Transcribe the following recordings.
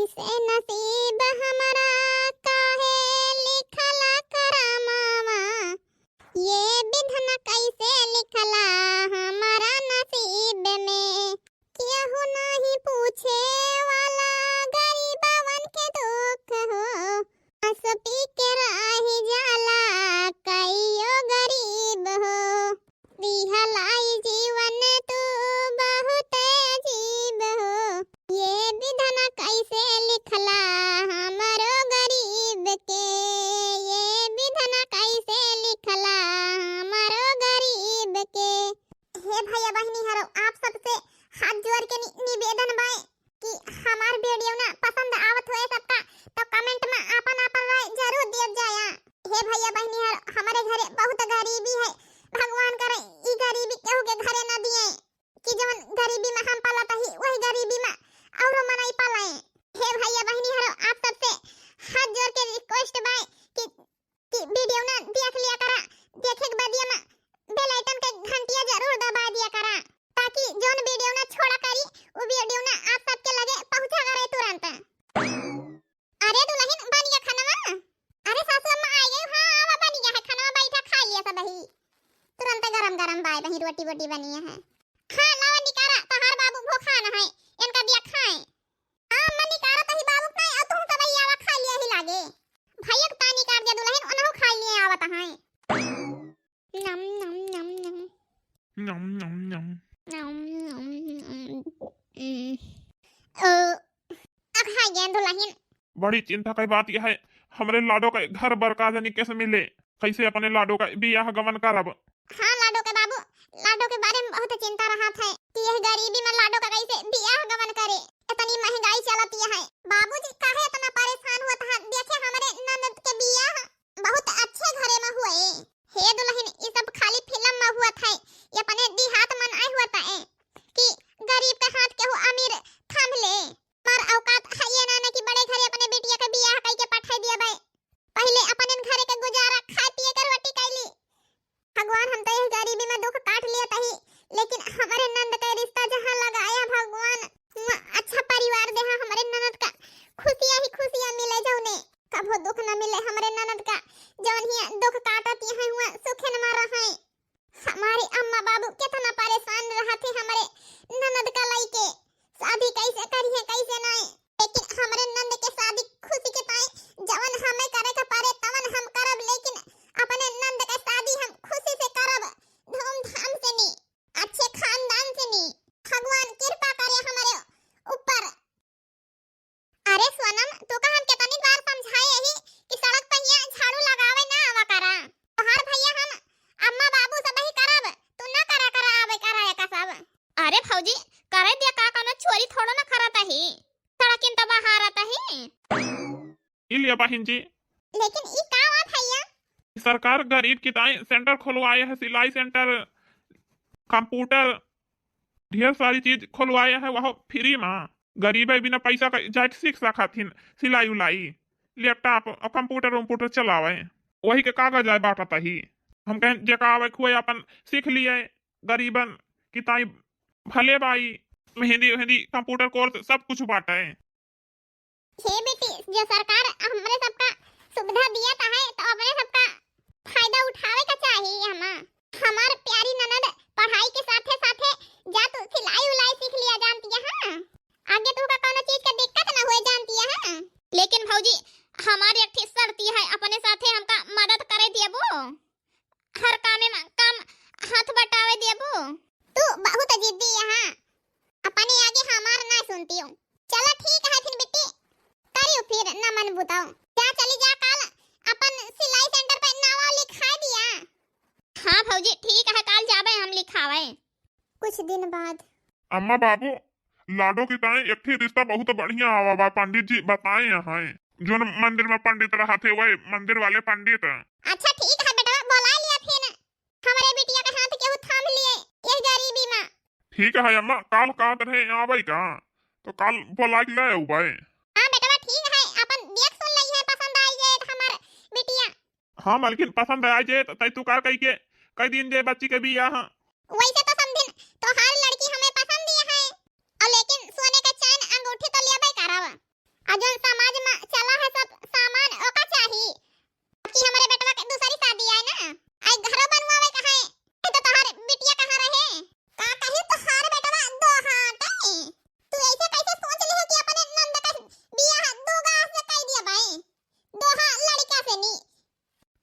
कैसे नसीब हमारा काहे लिखला करमावा, ये विधना कैसे लिखला हमारा नसीब में। केहू नहीं पूछे वाला गरीबवन के दुख हो, हंस पी के रह जाला कईयो गरीब हो। दिहलाई जीवन तू बहुत अजीब हो, ये विधना कैसे लिखला हमारो गरीब के, ये विधना कैसे लिखला हमारो गरीब के। हे भैया बहनी हरो, आप सबसे हाथ जोड़ के निवेदन बा कि हमार वीडियो ना पसंद आवत होए सबका तो कमेंट में आपन आपन राय जरूर दिया जाया। हे भैया बहनी हरो, हमारे घरे बहुत गरीबी है, भगवान करे ई गरीबी केहू के घरे ना दिए कि जवन गरीबी में हम पालत ही वही गरीबी में औरो मनाई पालाए। हे भैया बहनी हरो, आप सबसे हाथ जोड़ के रिक्वेस्ट बा कि वीडियो ना देख लिया करा, देखे के बाद में बेल आइकन के घंटिया जरूर दबा दिया करा ताकि जोन वीडियो ना छोड़ा करी वो वीडियो ना आप सबके लगे पहुंचा करे तुरंत। अरे दुल्हन बन गया खाना? अरे सासू अम्मा आ गई? हां आवा बन गया है खाना, बैठा खा लिया सब ही तुरंत गरम गरम बाय वही रोटी बोटी बनी है। हां लावा निकारा तहार बाबू भूखा न है, इनका दिया खाए। हां अम्मा निकारा तही बाबू नहीं और तुम सब आवा खा लिया ही लागे। भैया का पानी काट दिया दुल्हन उन्हों खा लिए आवत है। नम नम नम नम नम नम नम खा गया दुल्हन। बड़ी चिंता की बात यह है, हमारे लाडो का घर बरका जानी कैसे मिले, कैसे अपने लाडो का बियाह गमन करब। हाँ लाडो के बाबू, लाडो के बारे में बहुत चिंता रहा था कि यह गरीबी में लाडो का कैसे बियाह गमन करे, इतनी महंगाई चलती है। बाबूजी काहे इतना परेशान हुआ था, देखे हमारे ननद के बियाह बहुत अच्छे घरे में हुए। हे दुल्हन ये सब खाली फिल्म में हुआ था, ये अपने देहात में आए हुआ था कि गरीब के हाथ के वो अमीर थाम ले। पर औकात है ये ना कि बड़े घरे अपने बेटिया के बियाह कई के पठाई दिया भाई, पहले अपने घरे के गुजारा खाए पिए कर रोटी कैली। भगवान हम तो इस गरीबी में दुख काट लिया तही, लेकिन हमारे नंद का रिश्ता जहां लगाया भगवान वहां अच्छा परिवार दे, हमारे ननद का खुशियां ही खुशियां मिले जौने कभो दुख न मिले। हमारे ननद का जौन ही दुख काटत है हुआ सुखे न मारा है। हमारे अम्मा बाबू कितना परेशान रहते हमारे ननद का लइके शादी कैसे करी है कैसे नहीं, लेकिन हमारे नंद के शादी खुशी के पाए जवन हमें करे के पारे तवन हम करब, लेकिन अपने नंद का शादी हम खुशी से करब, धूमधाम से नी, अच्छे खानदान से नी। भगवान कृपा करे हमारे ऊपर। अरे सोनम तू का हम कितनी बार समझाए ही कि सड़क पे यहाँ झाड़ू लगावे ना आवा करा, तोहार भैया हम अम्मा बाबू सब ही करब, तू ना करा करा आवे करा का सब। अरे भौजी करे दिया का कोनो चोरी थोड़ो ना करता ही, सड़किन तो बाहर आता ही। इलिया बहन जी, लेकिन ई का हुआ भैया? सरकार गरीब किताई सेंटर खुलवाए है, सिलाई सेंटर, कंप्यूटर, ढेर सारी चीज खुलवाए है वह फ्री में। गरीब बिना पैसा का जाट सीख सकथिन, सिलाई उलाई, लैपटॉप और कंप्यूटर चलावे, वही के कागज आए बांटता ही। हम कहें जेका आवे खुए अपन सीख लिए, गरीबन किताई भले बाई मेहंदी वेहंदी कंप्यूटर कोर्स सब कुछ बांटे। हे बेटी जो सरकार हमरे सबका सुविधा दिया ता है तो अपने सबका फायदा उठावे का चाहिए। हमार प्यारी ननद पढ़ाई के साथे साथे जा तू सिलाई उलाई सीख लिया जानती है, हां आगे तू का कोनो चीज का दिक्कत ना होए जानती है। हां लेकिन भौजी हमारी एक शर्त है, अपने साथे हमका मदद करे देबो, हर काम में काम हाथ बटावे देबो। तू बहुत जिद्दी है, हां अपने आगे हमार ना सुनती हूं। चलो ठीक है फिर बेटी करियो फिर ना मन बुताओ, जा चली जा कल अपन सिलाई सेंटर पे नाम लिखा दिया। हां भौजी ठीक है कल जाबे हम लिखावे कुछ दिन बाद। अम्मा बाबू लाडो की ताई एक ही रिश्ता बहुत बढ़िया आवा बा, पंडित जी बताए हैं जो मंदिर में पंडित रहा थे वही मंदिर वाले पंडित। अच्छा ठीक है बेटा बुला लिया फिर हमारे बिटिया के हाथ के थाम लिए ये गरीबी में। ठीक है अम्मा, काल का रहे आवे का तो काल बुला के ले उबाई। हां बेटा ठीक है, अपन देख सुन लई है, पसंद आई जाए हमार बिटिया। हां मालकिन पसंद आ जाए तो तै तू का कह के कई दिन जे बच्ची के बियाह। वैसे तो समझिन तो हर लड़की हमें पसंद ही है, और लेकिन सोने का चैन अंगूठी तो लेबे करावा, जो समाज में चला है सब सामान ओका चाहिए कि हमारे बेटवा के दूसरी शादी है ना आई घर बनवावे कहा है तो तोहार बिटिया कहां रहे का कही तोहार बेटवा दो हाथ है तू ऐसे कैसे सोच ले कि अपने नंद का बियाह दो गांव से कर दिया भाई दो हां लड़का से नहीं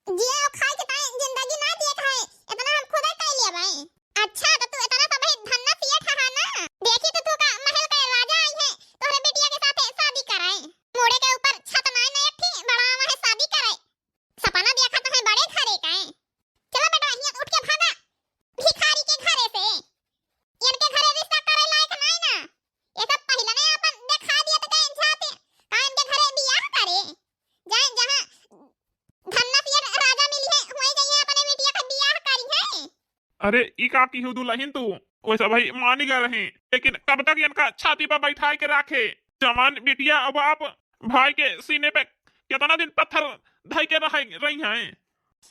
जे खाए के ताई जिंदगी ना दिए खाए इतना हम खुद ही कर लिया भाई अच्छा तो तू इतना सब धन्ना सिया ठहा ना देखी तो तू का महल का राजा आई है तोहरे बिटिया के साथ शादी कराए मोड़े के ऊपर छत ना नहीं थी बड़ा वहां शादी कराए सपना देखा तो है बड़े घरे का है चलो बेटा यहां उठ के भागा भिखारी के घरे से इनके घरे रिश्ता करे लायक नहीं ना ये सब पहले ने अपन दिखा दिया तो कहीं जाते का इनके घरे बियाह करे जाए जहां धन्ना सिया राजा मिली है वहीं जाइए अपने बिटिया का बियाह करी है अरे ई का की दुल्हन तू वैसा भाई मान गए रहे लेकिन कब तक इनका छाती पर बैठा के रखे जवान बिटिया अब आप भाई के सीने पे कितना दिन पत्थर धई के रही हैं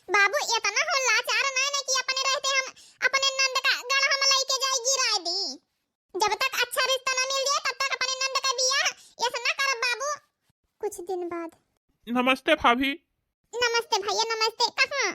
बाबू इतना हो लाचार नहीं कि अपने रहते हम अपने नंद का गढ़ हम लेके जाए गिरा दी जब तक अच्छा रिश्ता ना मिल जाए तब तक अपने नंद का बियाह ऐसा ना कर बाबू कुछ दिन बाद नमस्ते भाभी नमस्ते भैया नमस्ते कहां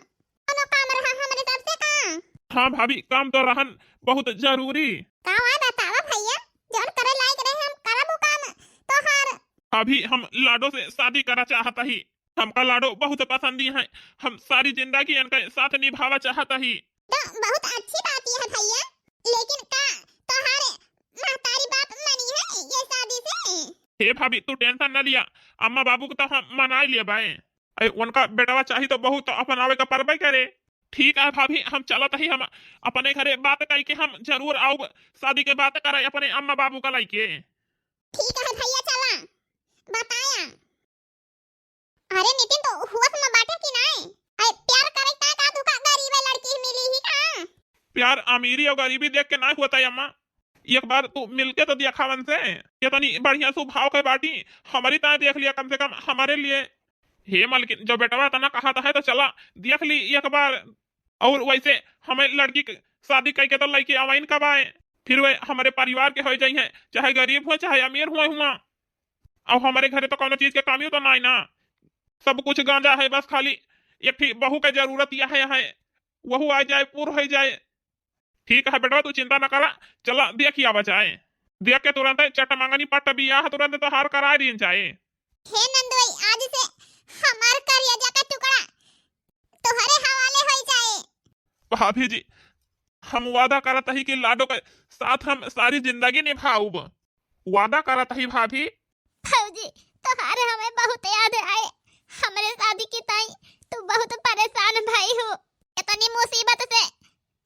कोनो काम रहा हमारे तरफ से कहां हाँ भाभी काम तो रहन बहुत जरूरी का है बतावा भैया जौन करे लायक रहे हम करबो काम तोहार अभी हम लाडो से शादी करा चाहता ही हमका लाडो बहुत पसंद है हम सारी जिंदगी इनके साथ निभावा चाहता ही तो बहुत अच्छी बात है भैया लेकिन का तोहारे महतारी बाप मनी है ये शादी से हे भाभी तू टेंशन न लिया अम्मा बाबू को तो हम मना लिए भाई उनका बेटवा चाहिए तो बहुत तो अपनावे का परबे करे ठीक है भाभी हम चलत ही हम अपने घरे बात कई के हम जरूर आओ शादी के बात करे अपने अम्मा बाबू का लाइके ठीक है भैया चला बताया अरे नितिन तो होश में बाटे कि नहीं अरे प्यार करे का दुका गरीब लड़की मिली ही का प्यार अमीरी और गरीबी देख के ना होता है अम्मा एक बार तू मिलके तो दिया खावन से इतनी बढ़िया स्वभाव के बाटी हमारी तरह देख लिया कम से कम हमारे लिए हे मालकिन जो बेटवा तना कहा है तो चला देख ली एक बार और वैसे हमें लड़की की शादी करके तो लड़की अवाइन कब आए फिर वे हमारे परिवार के हो जाई हैं चाहे गरीब हो चाहे अमीर हुआ अब हमारे घरे तो कोनो चीज के कमी तो ना ना सब कुछ गांजा है बस खाली एक ठीक बहू की जरूरत यह है वहू आ जाए पूर हो जाए ठीक है बेटा तू चिंता न करा चला देखिए बचाए देख के तुरंत चट मांगनी पट बियाह तुरंत तो हार करा दी जाए हे नंदोई आज से हमार करिया का टुकड़ा तुम्हारे हवाले हो जाए भाभी जी हम वादा करत ही कि लाडो के साथ हम सारी जिंदगी निभाऊब वादा करत ही भाभी फौजी तुम्हारे हमें बहुत याद आए हमारे शादी की ताई तू बहुत परेशान भाई हो इतनी मुसीबत से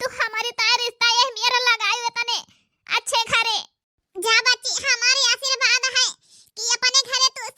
तू हमारी ताई रिश्ता ये मेरा लगाए तने अच्छे घरे जा बच्ची हमारी आशीर्वाद है कि अपने घरे तू